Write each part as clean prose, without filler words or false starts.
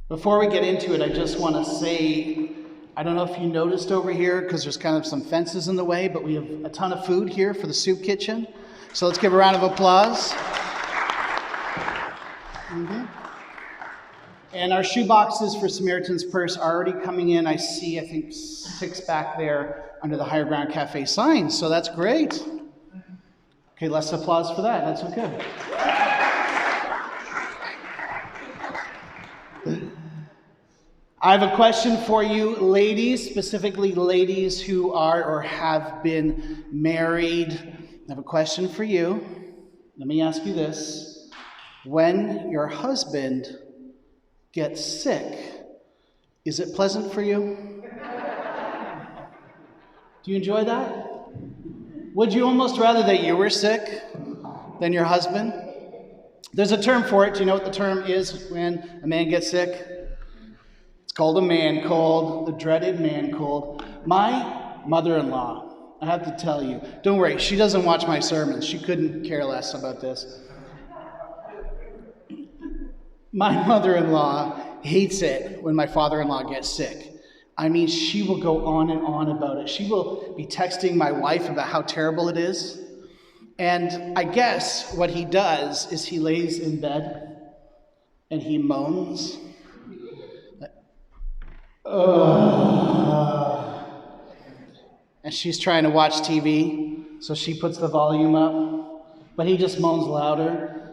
Before we get into it, I just want to say, I don't know if you noticed over here, because there's kind of some fences in the way, but we have a ton of food here for the soup kitchen. So let's give a round of applause. And our shoe boxes for Samaritan's Purse are already coming in. I see, I think, 6 back there under the Higher Ground Cafe sign. So that's great. Okay, less applause for that. That's okay. I have a question for you, ladies, specifically ladies who are or have been married. I have a question for you. Let me ask you this. When your husband gets sick, is it pleasant for you? Do you enjoy that? Would you almost rather that you were sick than your husband? There's a term for it. Do you know what the term is when a man gets sick? It's called a man cold, the dreaded man cold. My mother-in-law, I have to tell you, don't worry, she doesn't watch my sermons. She couldn't care less about this. My mother-in-law hates it when my father-in-law gets sick. I mean, she will go on and on about it. She will be texting my wife about how terrible it is. And I guess what he does is he lays in bed and he moans. And she's trying to watch TV, so she puts the volume up, but he just moans louder.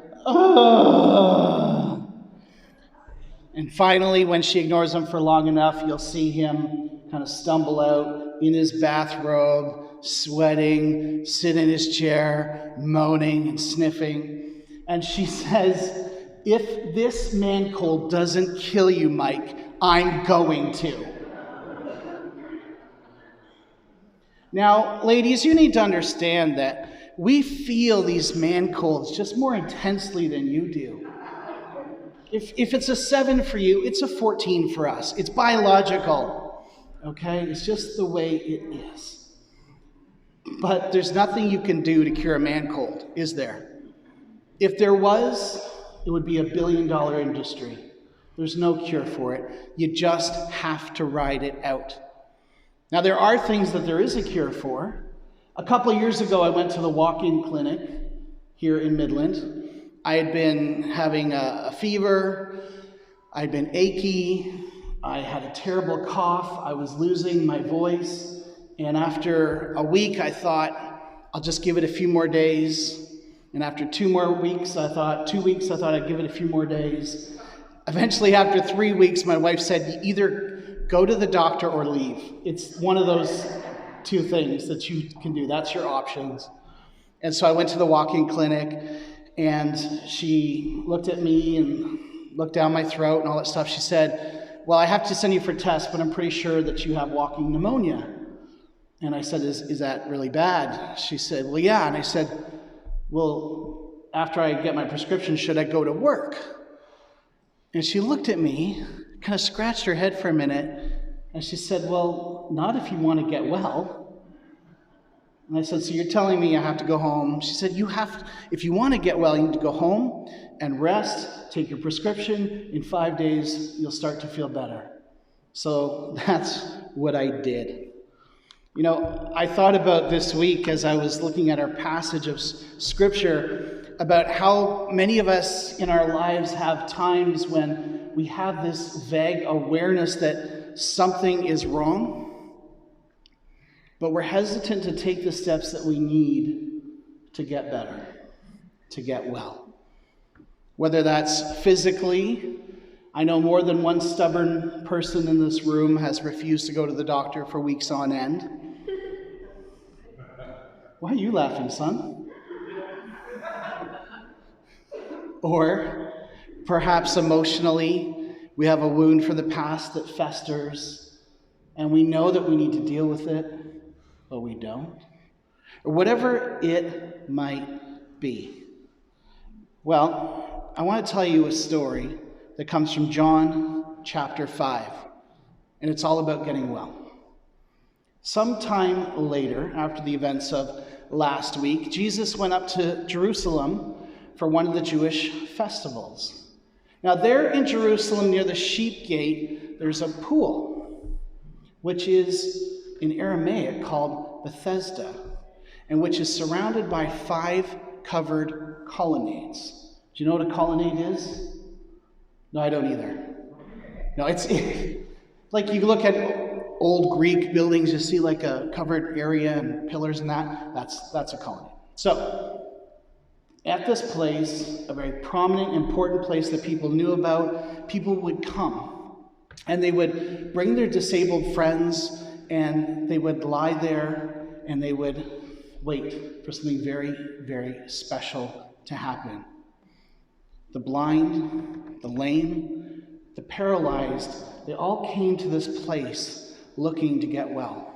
And finally, when she ignores him for long enough, you'll see him kind of stumble out in his bathrobe, sweating, sit in his chair, moaning and sniffing. And she says, "If this man cold doesn't kill you, Mike, I'm going to." Now, ladies, you need to understand that we feel these man colds just more intensely than you do. If it's a 7 for you, it's a 14 for us. It's biological, okay? It's just the way it is. But there's nothing you can do to cure a man cold, is there? If there was, it would be $1 billion industry. There's no cure for it. You just have to ride it out. Now, there are things that there is a cure for. A couple of years ago, I went to the walk-in clinic here in Midland. I had been having a fever. I'd been achy. I had a terrible cough. I was losing my voice. And after a week, I thought, I'll just give it a few more days. And after 2 weeks, I thought I'd give it a few more days. Eventually, after 3 weeks, my wife said, "You either go to the doctor or leave. It's one of those 2 things that you can do. That's your options." And so I went to the walk-in clinic, and she looked at me and looked down my throat and all that stuff. She said, "Well, I have to send you for tests, but I'm pretty sure that you have walking pneumonia." And I said, is that really bad? She said, "Well, yeah." And I said, "Well, after I get my prescription, should I go to work?" And she looked at me, kind of scratched her head for a minute, and she said, "Well, not if you want to get well." And I said, "So you're telling me I have to go home?" She said, if you want to get well, you need to go home and rest, take your prescription. In 5 days, you'll start to feel better. So that's what I did. You know, I thought about this week as I was looking at our passage of Scripture about how many of us in our lives have times when we have this vague awareness that something is wrong, but we're hesitant to take the steps that we need to get better, to get well. Whether that's physically, I know more than one stubborn person in this room has refused to go to the doctor for weeks on end. Why are you laughing, son? Or perhaps emotionally, we have a wound from the past that festers, and we know that we need to deal with it, but we don't. Or whatever it might be. Well, I want to tell you a story that comes from John chapter 5, and it's all about getting well. Sometime later, after the events of last week, Jesus went up to Jerusalem for one of the Jewish festivals. Now, there in Jerusalem, near the sheep gate, there's a pool, which is in Aramaic called Bethesda, and which is surrounded by 5 covered colonnades. Do you know what a colonnade is? No, I don't either. No, it's like you look at old Greek buildings, you see like a covered area and pillars and that's a colonnade. So, at this place, a very prominent, important place that people knew about, people would come. And they would bring their disabled friends, and they would lie there, and they would wait for something very, very special to happen. The blind, the lame, the paralyzed, they all came to this place looking to get well.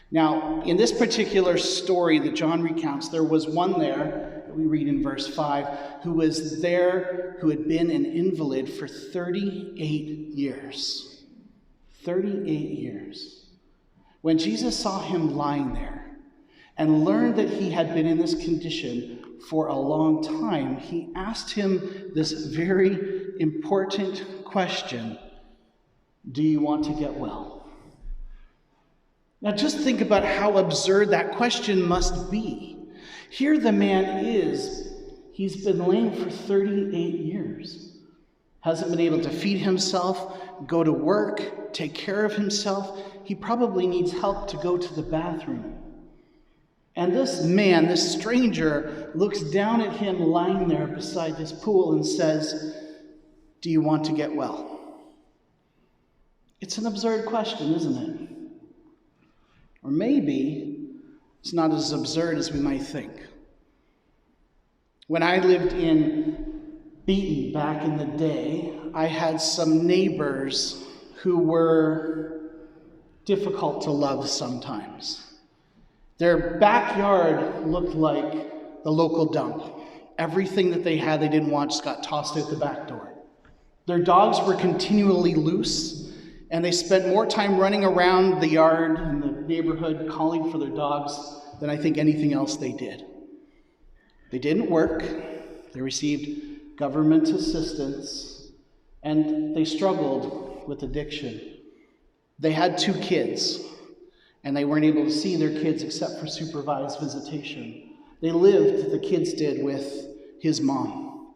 Now, in this particular story that John recounts, there was one there, we read in verse 5, who was there, who had been an invalid for 38 years. 38 years. When Jesus saw him lying there and learned that he had been in this condition for a long time, he asked him this very important question: do you want to get well? Now just think about how absurd that question must be. Here the man is. He's been lame for 38 years. Hasn't been able to feed himself, go to work, take care of himself. He probably needs help to go to the bathroom. And this man, this stranger, looks down at him lying there beside this pool and says, do you want to get well? It's an absurd question, isn't it? Or maybe it's not as absurd as we might think. When I lived in Beaton back in the day, I had some neighbors who were difficult to love sometimes. Their backyard looked like the local dump. Everything that they had they didn't want just got tossed out the back door. Their dogs were continually loose, and they spent more time running around the yard and the neighborhood calling for their dogs than I think anything else they did. They didn't work, they received government assistance, and they struggled with addiction. They had 2 kids, and they weren't able to see their kids except for supervised visitation. They lived, the kids did, with his mom.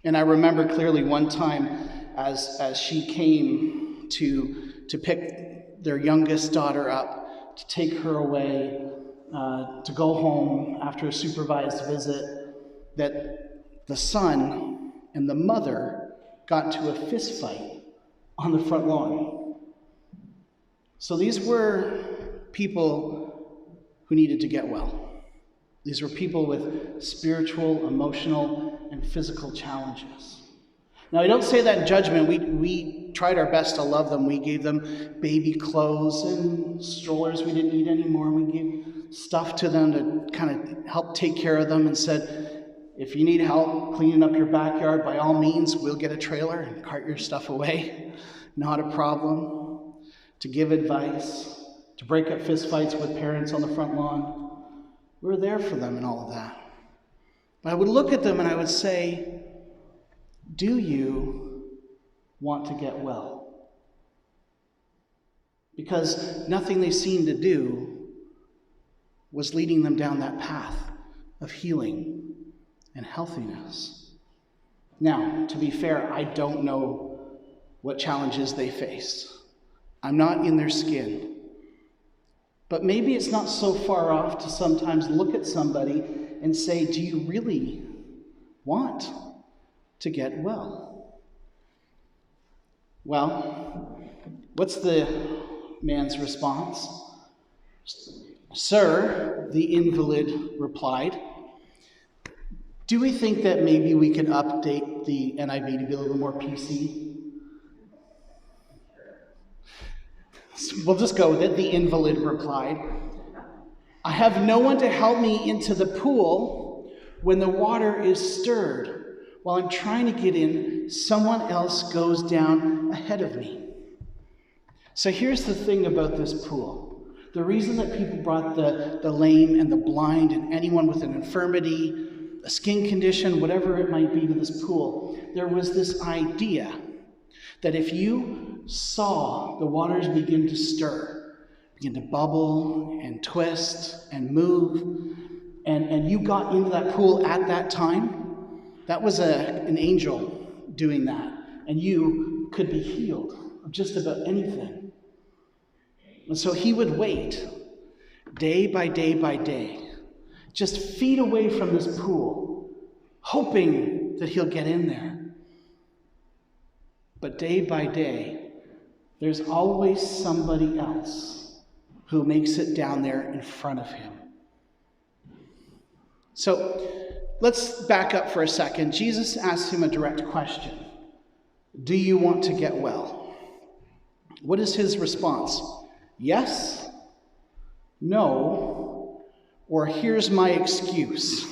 And I remember clearly one time as she came to pick their youngest daughter up, to take her away, to go home after a supervised visit, that the son and the mother got into a fist fight on the front lawn. So these were people who needed to get well. These were people with spiritual, emotional, and physical challenges. Now, I don't say that in judgment. We tried our best to love them. We gave them baby clothes and strollers we didn't need anymore. We gave stuff to them to kind of help take care of them and said, if you need help cleaning up your backyard, by all means, we'll get a trailer and cart your stuff away. Not a problem. To give advice, to break up fistfights with parents on the front lawn. We were there for them and all of that. But I would look at them and I would say, do you want to get well? Because nothing they seemed to do was leading them down that path of healing and healthiness. Now, to be fair, I don't know what challenges they faced. I'm not in their skin. But maybe it's not so far off to sometimes look at somebody and say, do you really want to get well? Well, what's the man's response? Sir, the invalid replied, do we think that maybe we can update the NIV to be a little more PC? We'll just go with it. The invalid replied, I have no one to help me into the pool when the water is stirred. While I'm trying to get in, someone else goes down ahead of me. So here's the thing about this pool. The reason that people brought the lame and the blind and anyone with an infirmity, a skin condition, whatever it might be, to this pool, there was this idea that if you saw the waters begin to stir, begin to bubble and twist and move, and you got into that pool at that time, that was an angel doing that. And you could be healed of just about anything. And so he would wait day by day by day, just feet away from this pool, hoping that he'll get in there. But day by day, there's always somebody else who makes it down there in front of him. So let's back up for a second. Jesus asked him a direct question. Do you want to get well? What is his response? Yes, no, or here's my excuse.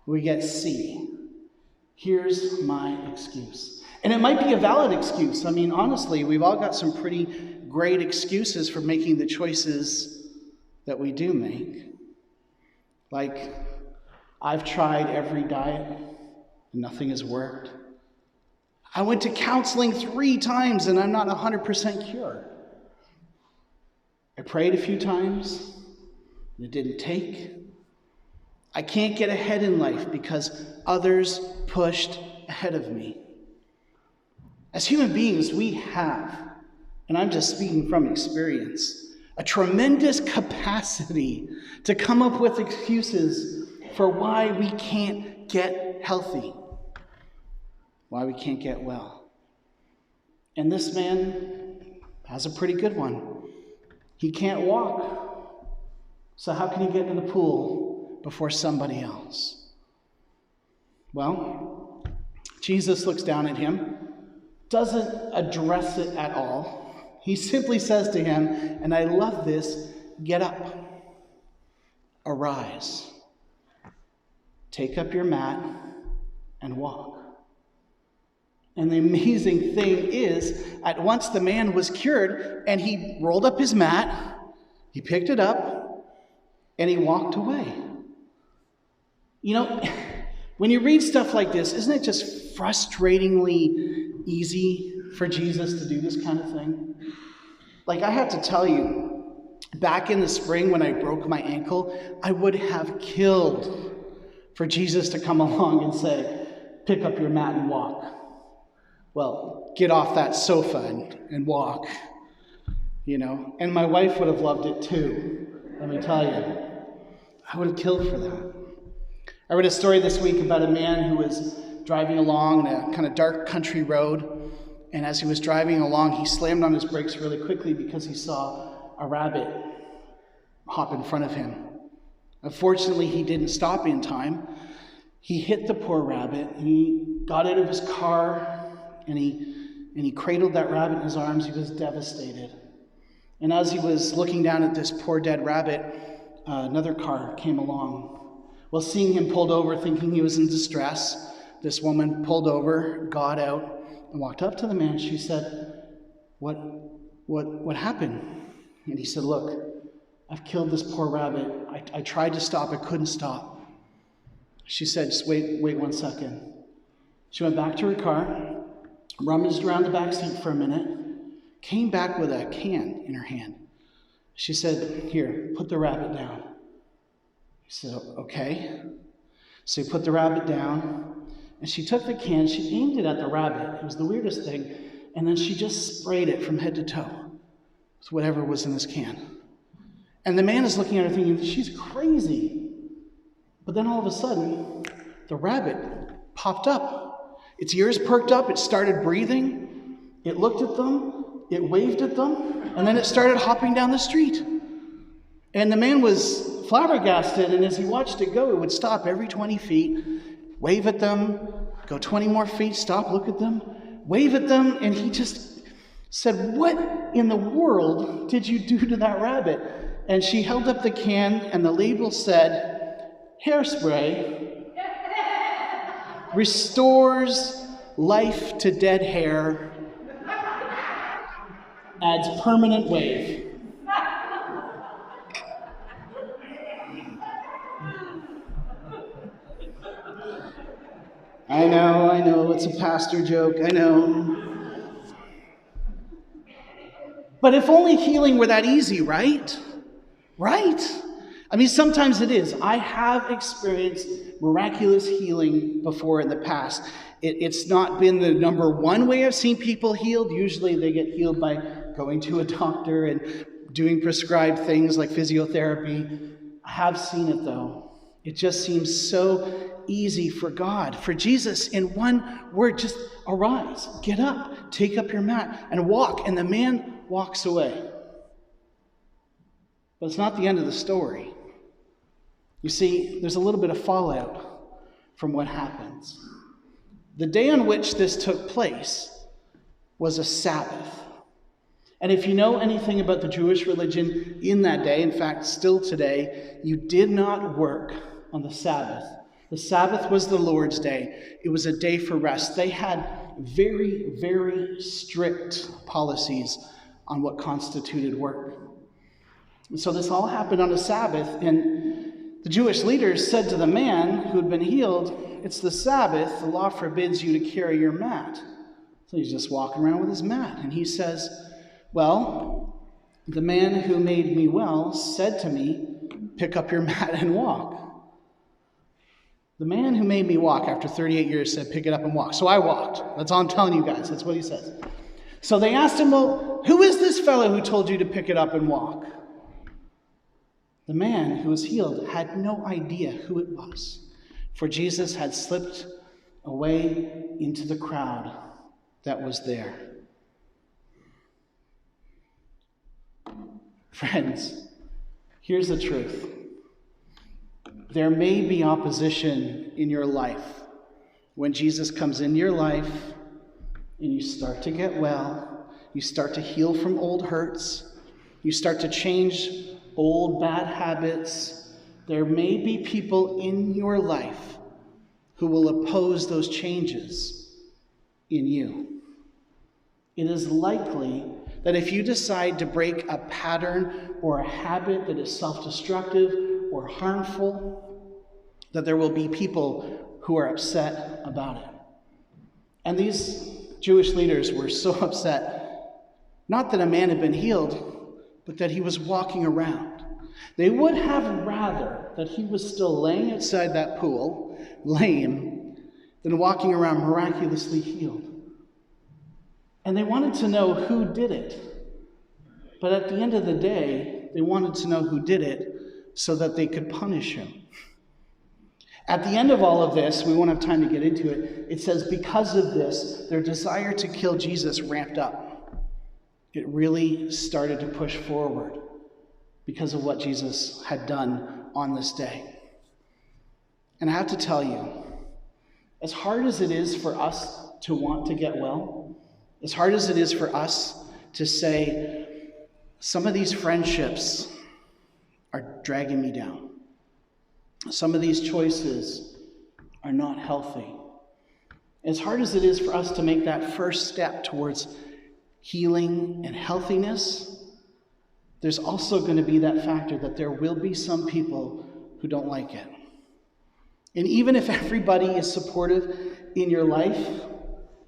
We get C. Here's my excuse. And it might be a valid excuse. I mean, honestly, we've all got some pretty great excuses for making the choices that we do make. Like, I've tried every diet, and nothing has worked. I went to counseling 3 times, and I'm not 100% cured. I prayed a few times, and it didn't take. I can't get ahead in life because others pushed ahead of me. As human beings, we have, and I'm just speaking from experience, a tremendous capacity to come up with excuses for why we can't get healthy, why we can't get well. And this man has a pretty good one. He can't walk. So how can he get into the pool before somebody else? Well, Jesus looks down at him, doesn't address it at all. He simply says to him, and I love this, get up, arise, take up your mat, and walk. And the amazing thing is, at once the man was cured, and he rolled up his mat, he picked it up, and he walked away. You know, when you read stuff like this, isn't it just frustratingly easy for Jesus to do this kind of thing? Like, I have to tell you, back in the spring when I broke my ankle, I would have killed for Jesus to come along and say, pick up your mat and walk. Well, get off that sofa and walk, you know. And my wife would have loved it too, let me tell you. I would have killed for that. I read a story this week about a man who was driving along a kind of dark country road, and as he was driving along, he slammed on his brakes really quickly because he saw a rabbit hop in front of him. Unfortunately, he didn't stop in time. He hit the poor rabbit, and he got out of his car, and he cradled that rabbit in his arms. He was devastated. And as he was looking down at this poor dead rabbit, another car came along. Well, seeing him pulled over, thinking he was in distress, this woman pulled over, got out, and walked up to the man. She said, What happened? And he said, look, I've killed this poor rabbit. I tried to stop, I couldn't stop. She said, just wait 1 second. She went back to her car, rummaged around the back seat for a minute, came back with a can in her hand. She said, here, put the rabbit down. He said, okay. So he put the rabbit down, and she took the can, she aimed it at the rabbit. It was the weirdest thing. And then she just sprayed it from head to toe with whatever was in this can. And the man is looking at her thinking, she's crazy. But then all of a sudden, the rabbit popped up. Its ears perked up, it started breathing, it looked at them, it waved at them, and then it started hopping down the street. And the man was flabbergasted, and as he watched it go, it would stop every 20 feet, wave at them, go 20 more feet, stop, look at them, wave at them, and he just said, what in the world did you do to that rabbit? And she held up the can, and the label said, hairspray restores life to dead hair, adds permanent wave. I know, it's a pastor joke, I know. But if only healing were that easy, right? Right? I mean, sometimes it is. I have experienced miraculous healing before in the past. It's not been the number one way I've seen people healed. Usually they get healed by going to a doctor and doing prescribed things like physiotherapy. I have seen it, though. It just seems so easy for God, for Jesus, in one word, just arise, get up, take up your mat, and walk. And the man walks away. But it's not the end of the story. You see, there's a little bit of fallout from what happens. The day on which this took place was a Sabbath. And if you know anything about the Jewish religion in that day, in fact, still today, you did not work on the Sabbath. The Sabbath was the Lord's day. It was a day for rest. They had very, very strict policies on what constituted work. And so this all happened on a Sabbath, and the Jewish leaders said to the man who had been healed, "It's the Sabbath, the law forbids you to carry your mat." So he's just walking around with his mat, and he says, "Well, the man who made me well said to me, 'Pick up your mat and walk.'" The man who made me walk after 38 years said, "Pick it up and walk." So I walked. That's all I'm telling you guys. That's what he says. So they asked him, "Well, who is this fellow who told you to pick it up and walk?" The man who was healed had no idea who it was, for Jesus had slipped away into the crowd that was there. Friends, here's the truth. There may be opposition in your life when Jesus comes into your life and you start to get well, you start to heal from old hurts, you start to change old bad habits. There may be people in your life who will oppose those changes in you. It is likely that if you decide to break a pattern or a habit that is self-destructive or harmful, that there will be people who are upset about it. And these Jewish leaders were so upset, not that a man had been healed, but that he was walking around. They would have rather that he was still laying outside that pool, lame, than walking around miraculously healed. And they wanted to know who did it. But at the end of the day, they wanted to know who did it so that they could punish him. At the end of all of this, we won't have time to get into it, it says because of this, their desire to kill Jesus ramped up. It really started to push forward because of what Jesus had done on this day. And I have to tell you, as hard as it is for us to want to get well, as hard as it is for us to say, some of these friendships are dragging me down. Some of these choices are not healthy. As hard as it is for us to make that first step towards healing and healthiness, there's also going to be that factor that there will be some people who don't like it. And even if everybody is supportive in your life,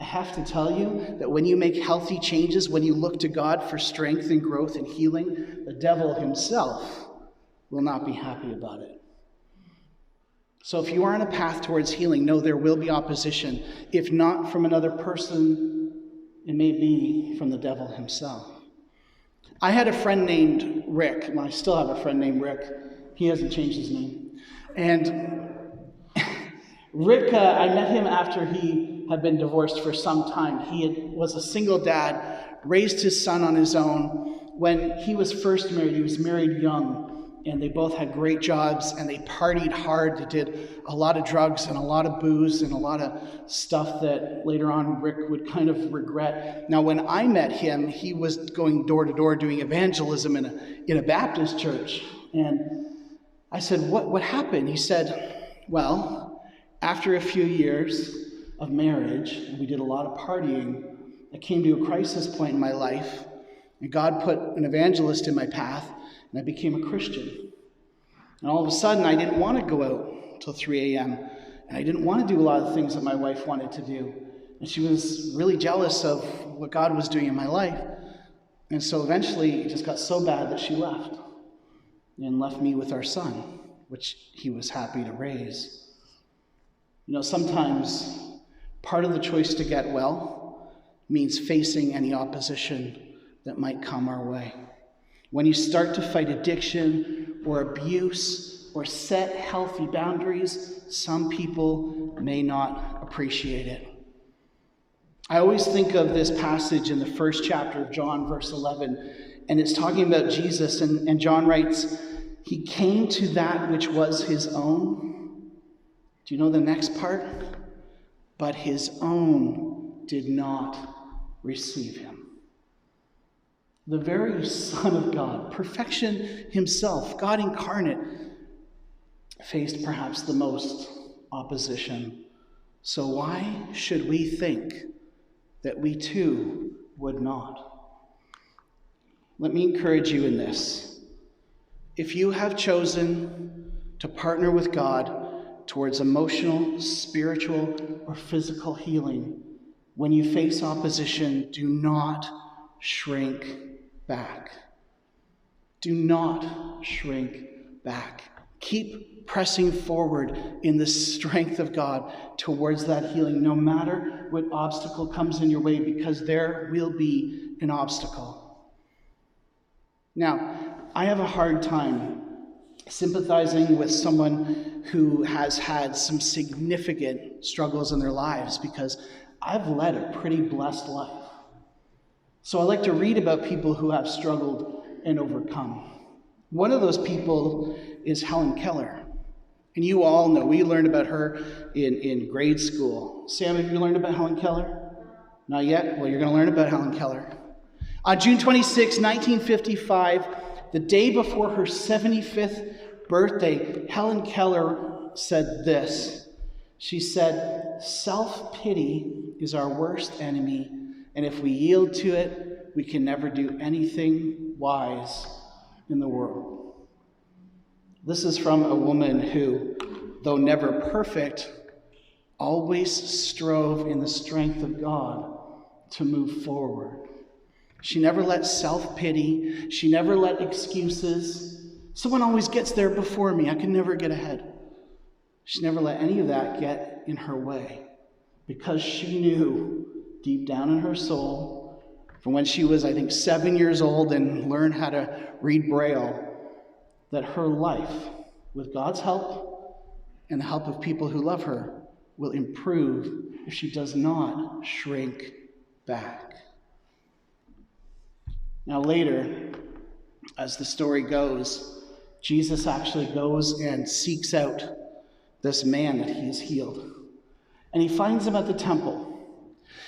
I have to tell you that when you make healthy changes, when you look to God for strength and growth and healing, the devil himself will not be happy about it. So if you are on a path towards healing, know there will be opposition. If not from another person, it may be from the devil himself. I had a friend named Rick. Well, I still have a friend named Rick. He hasn't changed his name. And Rick, I met him after he had been divorced for some time. Was a single dad, raised his son on his own. When he was first married, he was married young, and they both had great jobs, and they partied hard. They did a lot of drugs and a lot of booze and a lot of stuff that later on Rick would kind of regret. Now, when I met him, he was going door to door doing evangelism in a Baptist church. And I said, what happened? He said, well, after a few years of marriage, and we did a lot of partying, I came to a crisis point in my life, and God put an evangelist in my path, and I became a Christian. And all of a sudden, I didn't want to go out till 3 a.m. And I didn't want to do a lot of things that my wife wanted to do. And she was really jealous of what God was doing in my life. And so eventually it just got so bad that she left and left me with our son, which he was happy to raise. You know, sometimes part of the choice to get well means facing any opposition that might come our way. When you start to fight addiction or abuse or set healthy boundaries, some people may not appreciate it. I always think of this passage in the first chapter of John, verse 11, and it's talking about Jesus, and John writes, he came to that which was his own. Do you know the next part? But his own did not receive him. The very Son of God, perfection himself, God incarnate, faced perhaps the most opposition. So why should we think that we too would not? Let me encourage you in this. If you have chosen to partner with God towards emotional, spiritual, or physical healing, when you face opposition, do not shrink back. Do not shrink back. Keep pressing forward in the strength of God towards that healing, no matter what obstacle comes in your way, because there will be an obstacle. Now, I have a hard time sympathizing with someone who has had some significant struggles in their lives, because I've led a pretty blessed life. So I like to read about people who have struggled and overcome. One of those people is Helen Keller. And you all know, we learned about her in grade school. Sam, have you learned about Helen Keller? Not yet? Well, you're going to learn about Helen Keller. On June 26, 1955, the day before her 75th birthday, Helen Keller said this. She said, "Self-pity is our worst enemy, and if we yield to it, we can never do anything wise in the world." This is from a woman who, though never perfect, always strove in the strength of God to move forward. She never let self-pity, she never let excuses. Someone always gets there before me, I can never get ahead. She never let any of that get in her way, because she knew deep down in her soul, from when she was, I think, 7 years old and learned how to read Braille, that her life, with God's help and the help of people who love her, will improve if she does not shrink back. Now later, as the story goes, Jesus actually goes and seeks out this man that he has healed. And he finds him at the temple.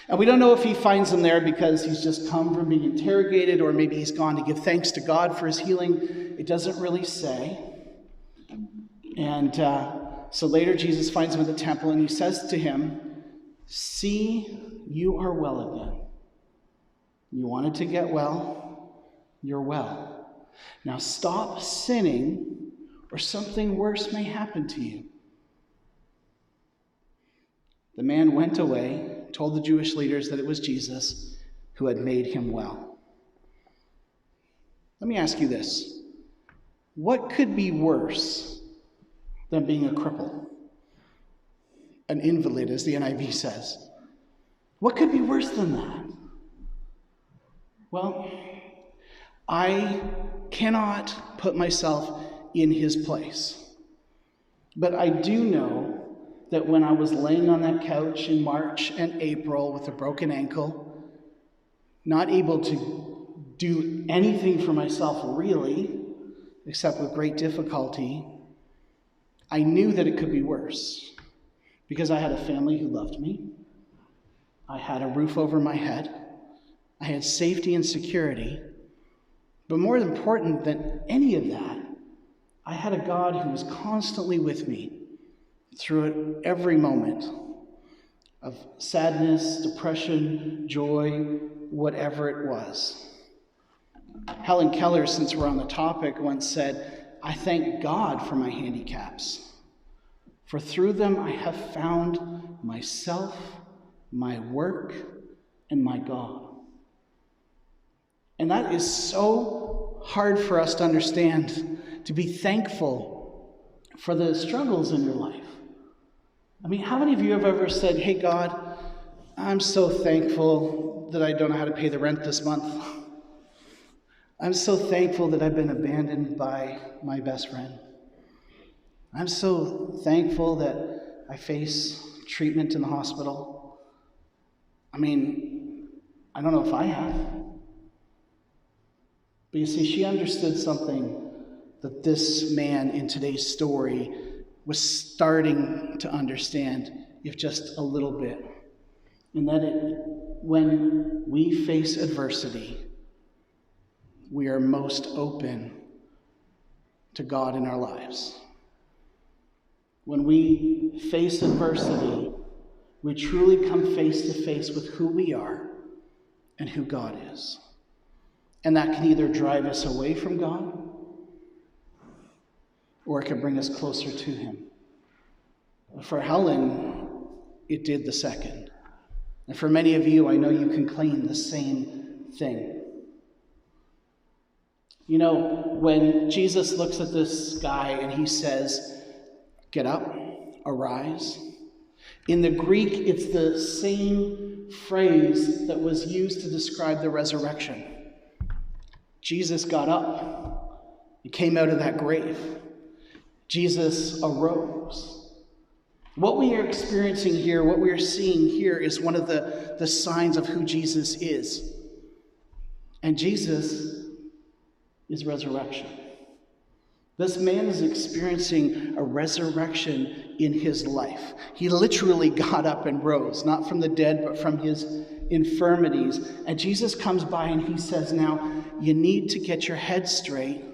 And we don't know if he finds him there because he's just come from being interrogated, or maybe he's gone to give thanks to God for his healing. It doesn't really say. And so later Jesus finds him at the temple, and he says to him, "See, you are well again. You wanted to get well, you're well. Now stop sinning, or something worse may happen to you." The man went away, told the Jewish leaders that it was Jesus who had made him well. Let me ask you this. What could be worse than being a cripple? An invalid, as the NIV says. What could be worse than that? Well, I cannot put myself in his place. But I do know that when I was laying on that couch in March and April with a broken ankle, not able to do anything for myself really, except with great difficulty, I knew that it could be worse, because I had a family who loved me. I had a roof over my head. I had safety and security. But more important than any of that, I had a God who was constantly with me through it every moment of sadness, depression, joy, whatever it was. Helen Keller, since we're on the topic, once said, "I thank God for my handicaps, For through them I have found myself, my work, and my God. And that is so hard for us to understand, to be thankful for the struggles in your life. I mean, how many of you have ever said, hey, God, I'm so thankful that I don't know how to pay the rent this month. I'm so thankful that I've been abandoned by my best friend. I'm so thankful that I face treatment in the hospital. I mean, I don't know if I have. But you see, she understood something that this man in today's story was starting to understand, if just a little bit. And that when we face adversity, we are most open to God in our lives. When we face adversity, we truly come face to face with who we are and who God is. And that can either drive us away from God, or it can bring us closer to him. For Helen, it did the second. And for many of you, I know you can claim the same thing. You know, when Jesus looks at this guy and he says, get up, arise. In the Greek, it's the same phrase that was used to describe the resurrection. Jesus got up. He came out of that grave. Jesus arose. What we are experiencing here, what we are seeing here, is one of the signs of who Jesus is. And Jesus is resurrection. This man is experiencing a resurrection in his life. He literally got up and rose, not from the dead, but from his infirmities. And Jesus comes by and he says, now, you need to get your head straight.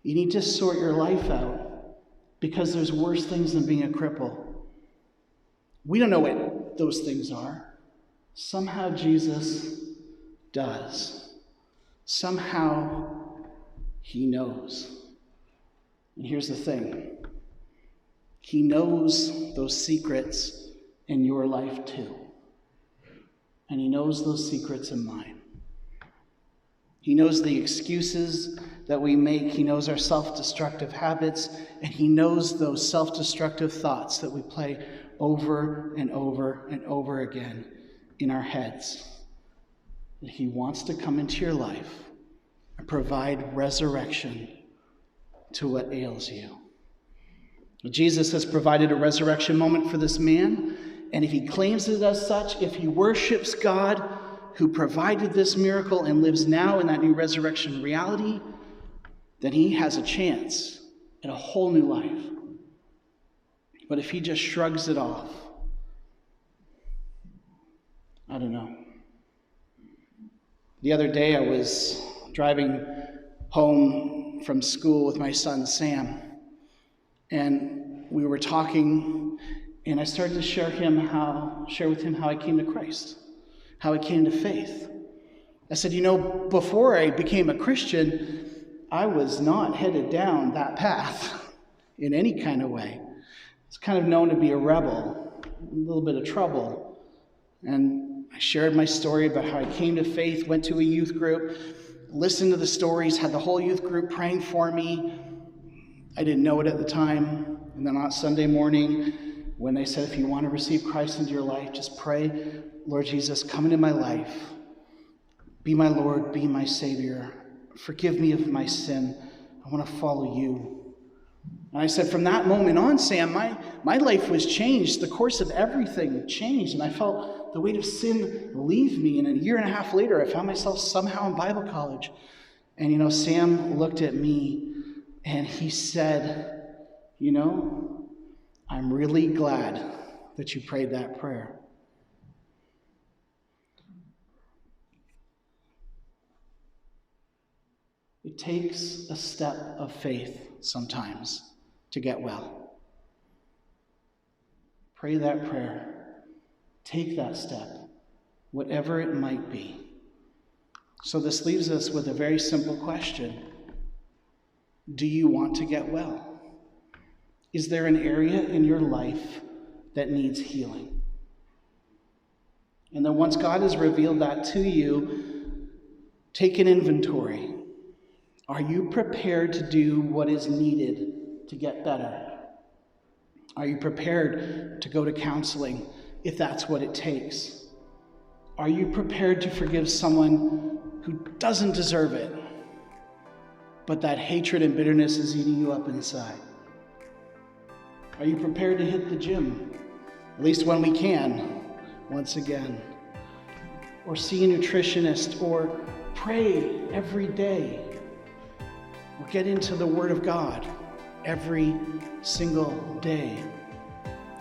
You need to sort your life out, because there's worse things than being a cripple. We don't know what those things are. Somehow Jesus does. Somehow he knows. And here's the thing. He knows those secrets in your life too. And he knows those secrets in mine. He knows the excuses that we make. He knows our self-destructive habits. And he knows those self-destructive thoughts that we play over and over and over again in our heads. And he wants to come into your life and provide resurrection to what ails you. Jesus has provided a resurrection moment for this man, and if he claims it as such, if he worships God who provided this miracle and lives now in that new resurrection reality, then he has a chance at a whole new life. But if he just shrugs it off, I don't know. The other day I was driving home from school with my son Sam, and we were talking, and I started to share with him how I came to Christ, how I came to faith. I said, before I became a Christian, I was not headed down that path in any kind of way. It's kind of known to be a rebel, a little bit of trouble. And I shared my story about how I came to faith, went to a youth group, listened to the stories, had the whole youth group praying for me. I didn't know it at the time. And then on Sunday morning, when they said, if you want to receive Christ into your life, just pray, Lord Jesus, come into my life. Be my Lord, be my Savior. Forgive me of my sin. I want to follow you. And I said, from that moment on, Sam, my life was changed. The course of everything changed. And I felt the weight of sin leave me. And a year and a half later, I found myself somehow in Bible college. And, Sam looked at me and he said, I'm really glad that you prayed that prayer. It takes a step of faith sometimes to get well. Pray that prayer. Take that step, whatever it might be. So this leaves us with a very simple question. Do you want to get well? Is there an area in your life that needs healing? And then once God has revealed that to you, take an inventory. Are you prepared to do what is needed to get better? Are you prepared to go to counseling if that's what it takes? Are you prepared to forgive someone who doesn't deserve it, but that hatred and bitterness is eating you up inside? Are you prepared to hit the gym, at least when we can, once again? Or see a nutritionist, or pray every day, or get into the Word of God every single day,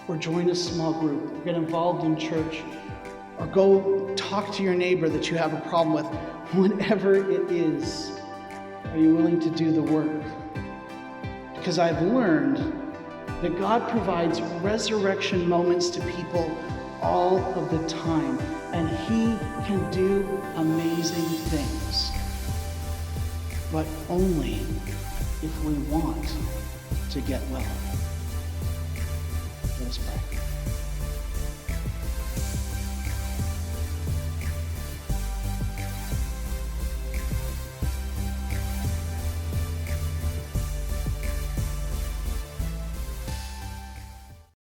or join a small group, or get involved in church, or go talk to your neighbor that you have a problem with. Whatever it is, are you willing to do the work? Because I've learned that God provides resurrection moments to people all of the time, and He can do amazing things, but only if we want to get well. Let us pray.